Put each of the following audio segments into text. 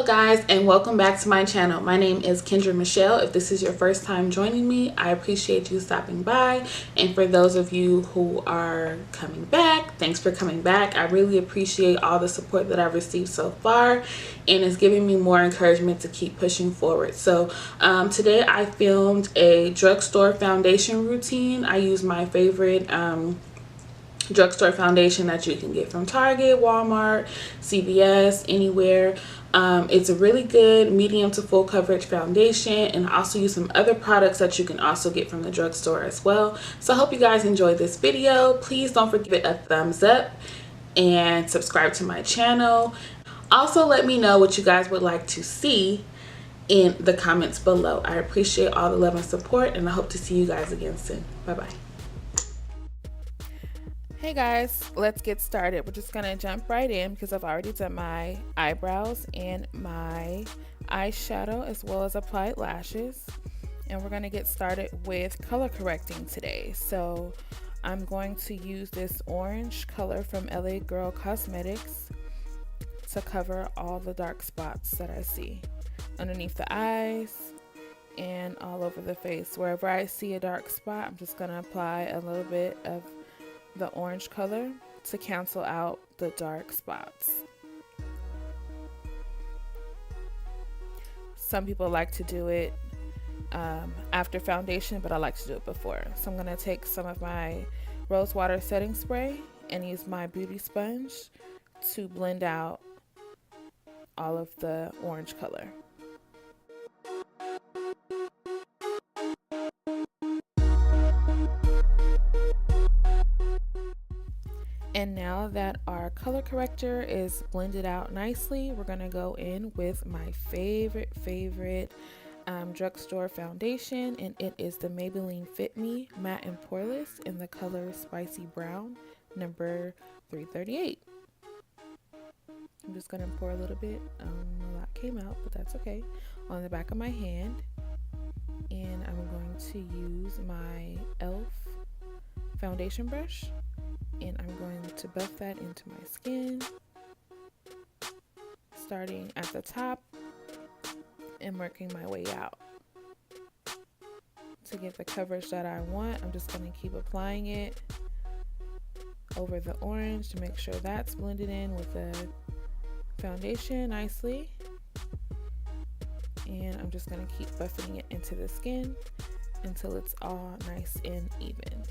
guys, and welcome back to my channel. My name is Kendra Michelle. If this is your first time joining me, I appreciate you stopping by. And for those of you who are coming back, thanks for coming back. I really appreciate all the support that I've received so far, and it's giving me more encouragement to keep pushing forward. So today I filmed a drugstore foundation routine. I use my favorite drugstore foundation that you can get from Target, Walmart, CVS, anywhere. It's a really good medium to full coverage foundation, and I also use some other products that you can also get from the drugstore as well. So I hope you guys enjoyed this video. Please don't forget to give it a thumbs up and subscribe to my channel. Also, let me know what you guys would like to see in the comments below. I appreciate all the love and support, and I hope to see you guys again soon. Bye bye. Hey guys, let's get started. We're just gonna jump right in because I've already done my eyebrows and my eyeshadow as well as applied lashes, and we're gonna get started with color correcting today. So I'm going to use this orange color from LA Girl Cosmetics to cover all the dark spots that I see underneath the eyes and all over the face. Wherever I see a dark spot, I'm just gonna apply a little bit of the orange color to cancel out the dark spots. Some people like to do it after foundation, but I like to do it before. So I'm going to take some of my rose water setting spray and use my beauty sponge to blend out all of the orange color. And now that our color corrector is blended out nicely, we're going to go in with my favorite drugstore foundation, and it is the Maybelline Fit Me Matte and Poreless in the color Spicy Brown, number 338. I'm just going to pour a little bit. A lot came out, but that's okay. On the back of my hand, and I'm going to use my e.l.f. foundation brush, and I'm going to buff that into my skin, starting at the top and working my way out. To get the coverage that I want, I'm just going to keep applying it over the orange to make sure that's blended in with the foundation nicely. And I'm just going to keep buffing it into the skin until it's all nice and even.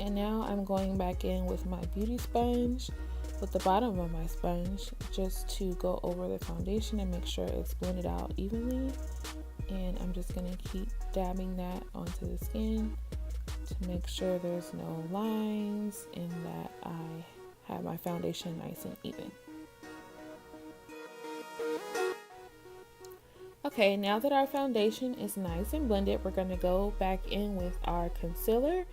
And now I'm going back in with my beauty sponge with the bottom of my sponge just to go over the foundation and make sure it's blended out evenly. And I'm just going to keep dabbing that onto the skin to make sure there's no lines and that I have my foundation nice and even. Okay, now that our foundation is nice and blended, we're going to go back in with our concealer.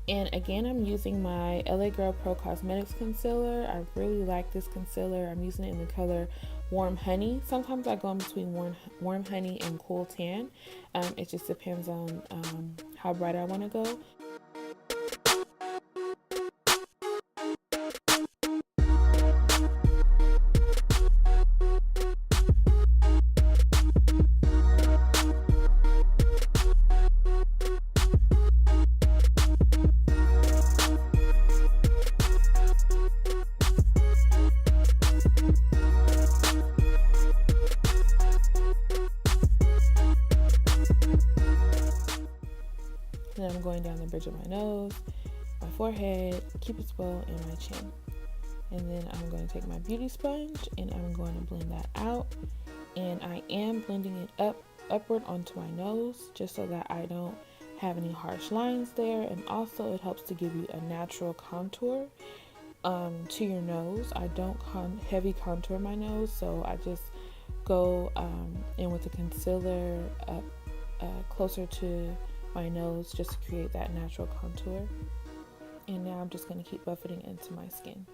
And again, I'm using my LA Girl Pro Cosmetics concealer. I really like this concealer. I'm using it in the color Warm Honey. Sometimes I go in between warm Honey and Cool Tan. It just depends on how bright I want to go. Then I'm going down the bridge of my nose, my forehead, cupid's bow, and my chin. And then I'm going to take my beauty sponge and I'm going to blend that out. And I am blending it upward onto my nose just so that I don't have any harsh lines there. And also it helps to give you a natural contour to your nose. I don't heavy contour my nose, so I just go in with the concealer up closer to my nose just to create that natural contour. And now I'm just going to keep buffeting into my skin.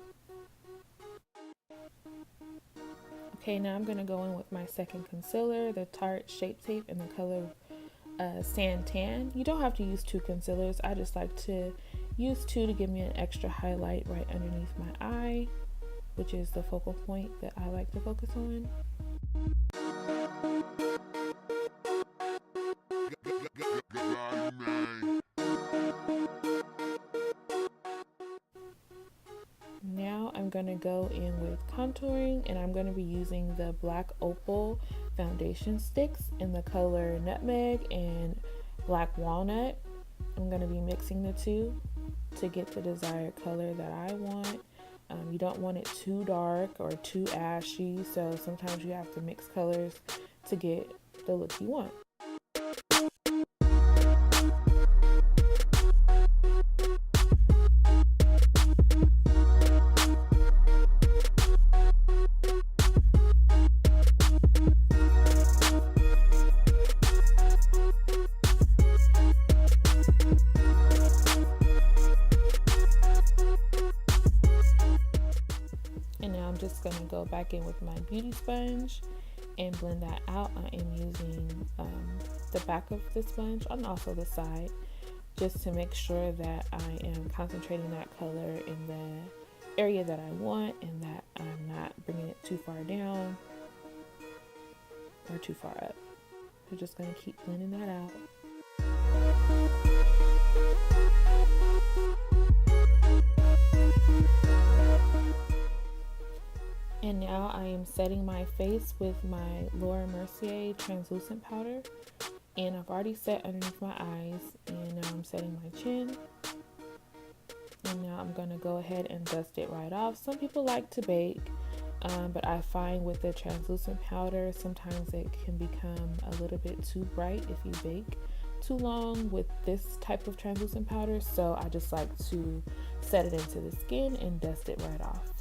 Okay, now I'm going to go in with my second concealer, the Tarte Shape Tape in the color Sand Tan. You don't have to use two concealers. I just like to use two to give me an extra highlight right underneath my eye. which is the focal point that I like to focus on. Now I'm going to go in with contouring, and I'm going to be using the black Opal foundation sticks in the color Nutmeg and black Walnut. I'm going to be mixing the two to get the desired color that I want. You don't want it too dark or too ashy, so sometimes you have to mix colors to get the look you want. And now I'm just going to go back in with my beauty sponge and blend that out. I am using the back of the sponge and also the side, just to make sure that I am concentrating that color in the area that I want and that I'm not bringing it too far down or too far up. I'm just going to keep blending that out. And now I am setting my face with my Laura Mercier translucent powder, and I've already set underneath my eyes, and now I'm setting my chin. And now I'm going to go ahead and dust it right off. Some people like to bake, but I find with the translucent powder sometimes it can become a little bit too bright if you bake too long with this type of translucent powder, so I just like to set it into the skin and dust it right off.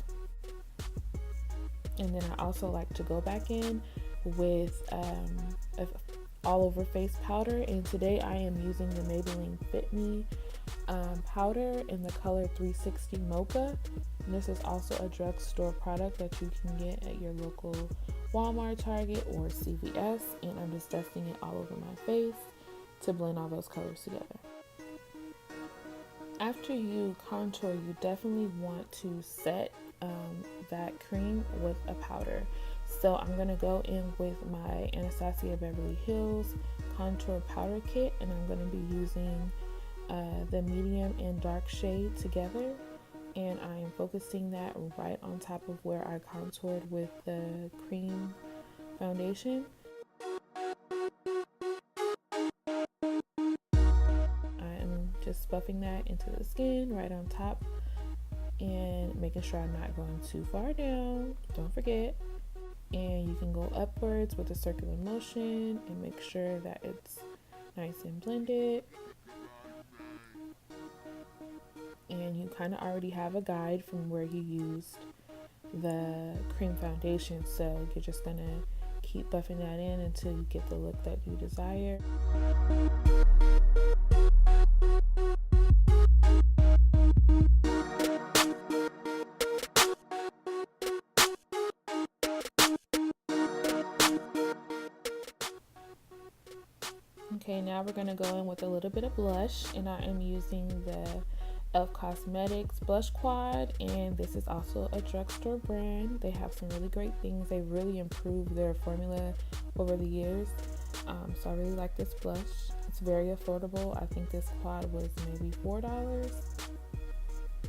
And then I also like to go back in with all over face powder, and today I am using the Maybelline Fit Me powder in the color 360 Mocha. And this is also a drugstore product that you can get at your local Walmart, Target, or CVS, and I'm just dusting it all over my face to blend all those colors together. After you contour, you definitely want to set that cream with a powder. So I'm going to go in with my Anastasia Beverly Hills contour powder kit, and I'm going to be using the medium and dark shade together, and I am focusing that right on top of where I contoured with the cream foundation. I am just buffing that into the skin right on top and making sure I'm not going too far down, don't forget. And you can go upwards with a circular motion and make sure that it's nice and blended. And you kind of already have a guide from where you used the cream foundation, so you're just gonna keep buffing that in until you get the look that you desire. Okay, now we're going to go in with a little bit of blush, and I am using the e.l.f. Cosmetics Blush Quad, and this is also a drugstore brand. They have some really great things. They really improved their formula over the years, so I really like this blush. It's very affordable. I think this quad was maybe $4.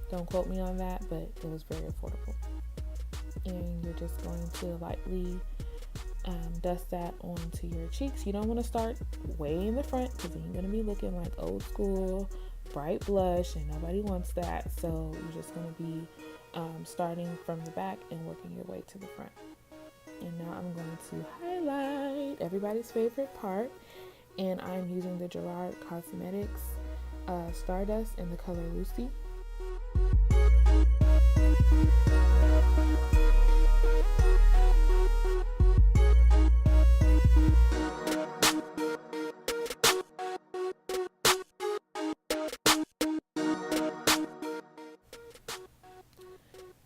Don't quote me on that, but it was very affordable. And you're just going to lightly dust that onto your cheeks. You don't want to start way in the front because then you're going to be looking like old school bright blush, and nobody wants that. So you're just going to be starting from the back and working your way to the front. And now I'm going to highlight everybody's favorite part, and I'm using the Gerard Cosmetics Stardust in the color Lucy.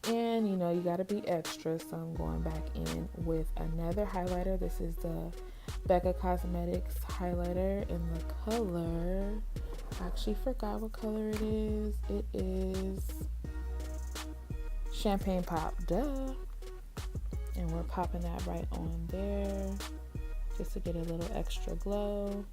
And you know, you gotta be extra, so I'm going back in with another highlighter. This is the Becca Cosmetics highlighter in the color, I actually forgot what color it is. It is champagne pop, duh. And we're popping that right on there just to get a little extra glow.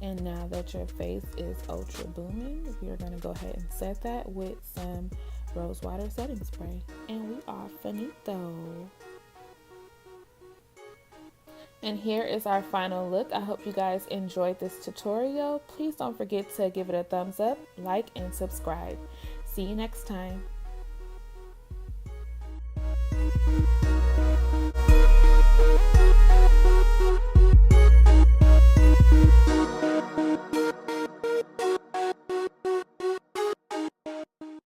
And now that your face is ultra booming, we're going to go ahead and set that with some rose water setting spray. And we are finito. And here is our final look. I hope you guys enjoyed this tutorial. Please don't forget to give it a thumbs up, like, and subscribe. See you next time.